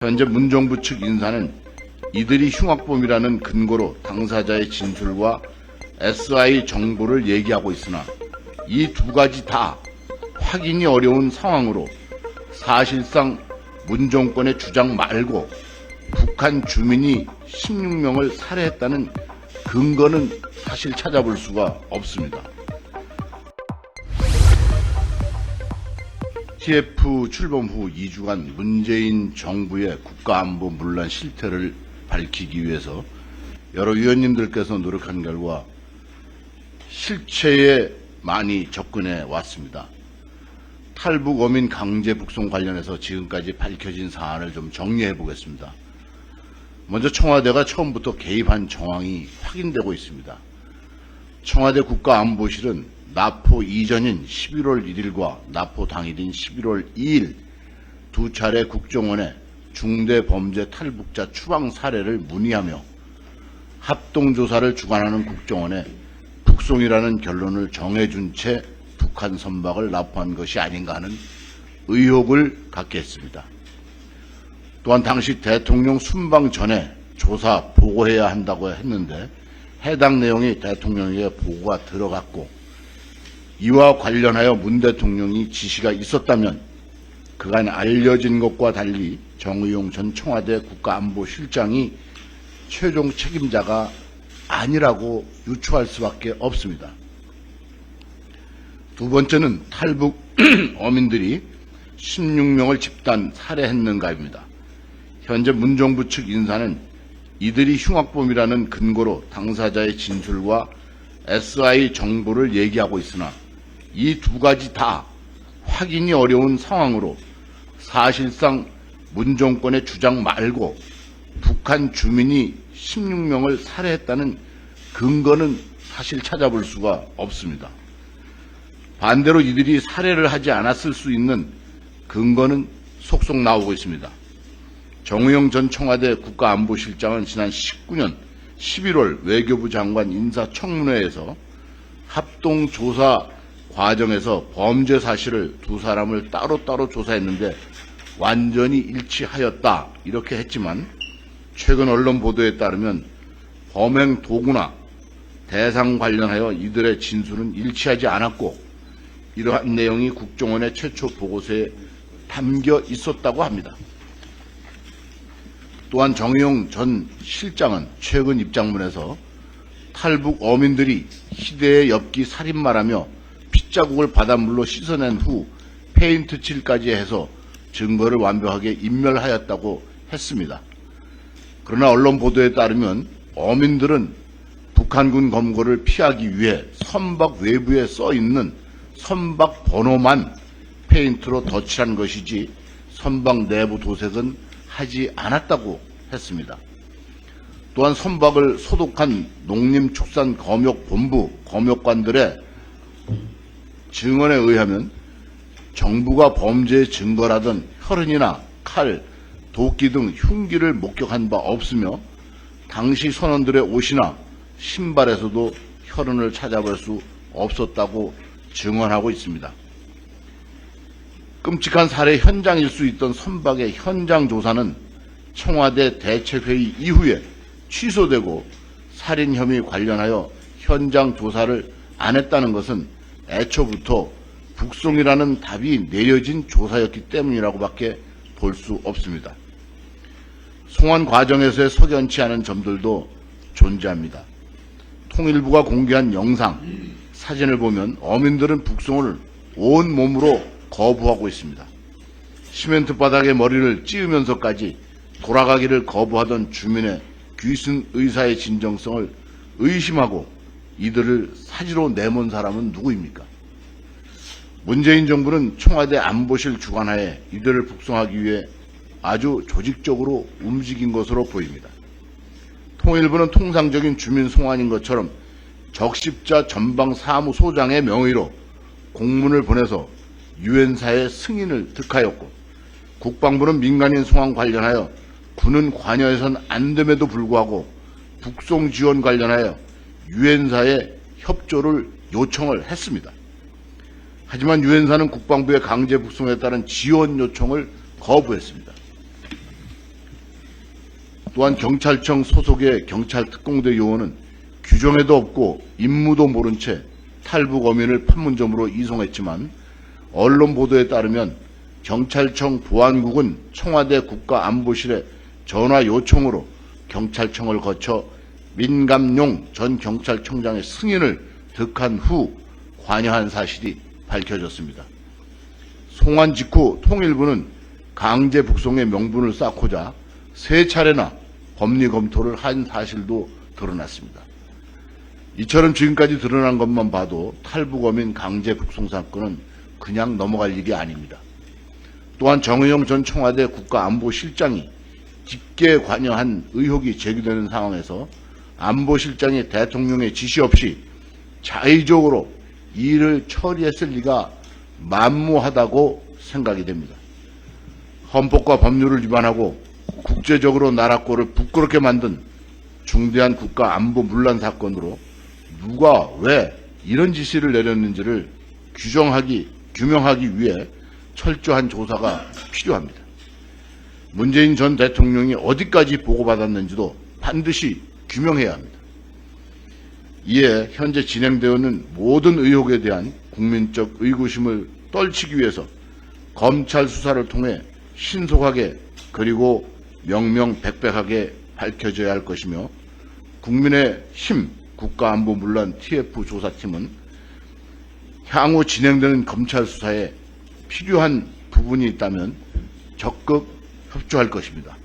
현재 문정부 측 인사는 이들이 흉악범이라는 근거로 당사자의 진술과 SI 정보를 얘기하고 있으나 이 두 가지 다 확인이 어려운 상황으로 사실상 문 정권의 주장 말고 북한 주민이 16명을 살해했다는 근거는 사실 찾아볼 수가 없습니다. TF 출범 후 2주간 문재인 정부의 국가안보 문란 실태를 밝히기 위해서 여러 위원님들께서 노력한 결과 실체에 많이 접근해 왔습니다. 탈북 어민 강제 북송 관련해서 지금까지 밝혀진 사안을 좀 정리해 보겠습니다. 먼저 청와대가 처음부터 개입한 정황이 확인되고 있습니다. 청와대 국가안보실은 납포 이전인 11월 1일과 납포 당일인 11월 2일 두 차례 국정원에 중대범죄 탈북자 추방 사례를 문의하며 합동조사를 주관하는 국정원에 북송이라는 결론을 정해준 채 북한 선박을 납포한 것이 아닌가 하는 의혹을 갖게 했습니다. 또한 당시 대통령 순방 전에 조사 보고해야 한다고 했는데 해당 내용이 대통령에게 보고가 들어갔고 이와 관련하여 문 대통령이 지시가 있었다면 그간 알려진 것과 달리 정의용 전 청와대 국가안보실장이 최종 책임자가 아니라고 유추할 수밖에 없습니다. 두 번째는 탈북 어민들이 16명을 집단 살해했는가입니다. 현재 문정부 측 인사는 이들이 흉악범이라는 근거로 당사자의 진술과 SI 정보를 얘기하고 있으나 이 두 가지 다 확인이 어려운 상황으로 사실상 문 정권의 주장 말고 북한 주민이 16명을 살해했다는 근거는 사실 찾아볼 수가 없습니다. 반대로 이들이 살해를 하지 않았을 수 있는 근거는 속속 나오고 있습니다. 정의용 전 청와대 국가안보실장은 지난 19년 11월 외교부 장관 인사청문회에서 합동조사 과정에서 범죄 사실을 두 사람을 따로따로 조사했는데 완전히 일치하였다 이렇게 했지만 최근 언론 보도에 따르면 범행 도구나 대상 관련하여 이들의 진술은 일치하지 않았고 이러한 내용이 국정원의 최초 보고서에 담겨 있었다고 합니다. 또한 정의용 전 실장은 최근 입장문에서 탈북 어민들이 희대의 엽기 살인마라며 핏자국을 바닷물로 씻어낸 후 페인트 칠까지 해서 증거를 완벽하게 인멸하였다고 했습니다. 그러나 언론 보도에 따르면 어민들은 북한군 검거를 피하기 위해 선박 외부에 써있는 선박 번호만 페인트로 덧칠한 것이지 선박 내부 도색은 하지 않았다고 했습니다. 또한 선박을 소독한 농림축산검역본부 검역관들의 증언에 의하면 정부가 범죄의 증거라던 혈흔이나 칼, 도끼 등 흉기를 목격한 바 없으며 당시 선원들의 옷이나 신발에서도 혈흔을 찾아볼 수 없었다고 증언하고 있습니다. 끔찍한 살해 현장일 수 있던 선박의 현장 조사는 청와대 대책회의 이후에 취소되고 살인 혐의 관련하여 현장 조사를 안 했다는 것은 애초부터 북송이라는 답이 내려진 조사였기 때문이라고밖에 볼 수 없습니다. 송환 과정에서의 석연치 않은 점들도 존재합니다. 통일부가 공개한 영상, 사진을 보면 어민들은 북송을 온 몸으로 거부하고 있습니다. 시멘트 바닥에 머리를 찌으면서까지 돌아가기를 거부하던 주민의 귀순 의사의 진정성을 의심하고 이들을 사지로 내몬 사람은 누구입니까? 문재인 정부는 청와대 안보실 주관하에 이들을 북송하기 위해 아주 조직적으로 움직인 것으로 보입니다. 통일부는 통상적인 주민 송환인 것처럼 적십자 전방사무소장의 명의로 공문을 보내서 유엔사의 승인을 득하였고 국방부는 민간인 송환 관련하여 군은 관여해선 안 됨에도 불구하고 북송 지원 관련하여 유엔사에 협조를 요청을 했습니다. 하지만 유엔사는 국방부의 강제 북송에 따른 지원 요청을 거부했습니다. 또한 경찰청 소속의 경찰특공대 요원은 규정에도 없고 임무도 모른 채 탈북 어민을 판문점으로 이송했지만 언론 보도에 따르면 경찰청 보안국은 청와대 국가안보실에 전화 요청으로 경찰청을 거쳐 민감용 전 경찰청장의 승인을 득한 후 관여한 사실이 밝혀졌습니다. 송환 직후 통일부는 강제 북송의 명분을 쌓고자 세 차례나 법리 검토를 한 사실도 드러났습니다. 이처럼 지금까지 드러난 것만 봐도 탈북어민 강제 북송 사건은 그냥 넘어갈 일이 아닙니다. 또한 정의용 전 청와대 국가안보실장이 깊게 관여한 의혹이 제기되는 상황에서 안보실장이 대통령의 지시 없이 자의적으로 이 일을 처리했을 리가 만무하다고 생각이 됩니다. 헌법과 법률을 위반하고 국제적으로 나라꼴을 부끄럽게 만든 중대한 국가 안보 문란 사건으로 누가 왜 이런 지시를 내렸는지를 규명하기 위해 철저한 조사가 필요합니다. 문재인 전 대통령이 어디까지 보고받았는지도 반드시 규명해야 합니다. 이에 현재 진행되어 있는 모든 의혹에 대한 국민적 의구심을 떨치기 위해서 검찰 수사를 통해 신속하게 그리고 명명백백하게 밝혀져야 할 것이며, 국민의힘 국가안보문란 TF 조사팀은 향후 진행되는 검찰 수사에 필요한 부분이 있다면 적극 협조할 것입니다.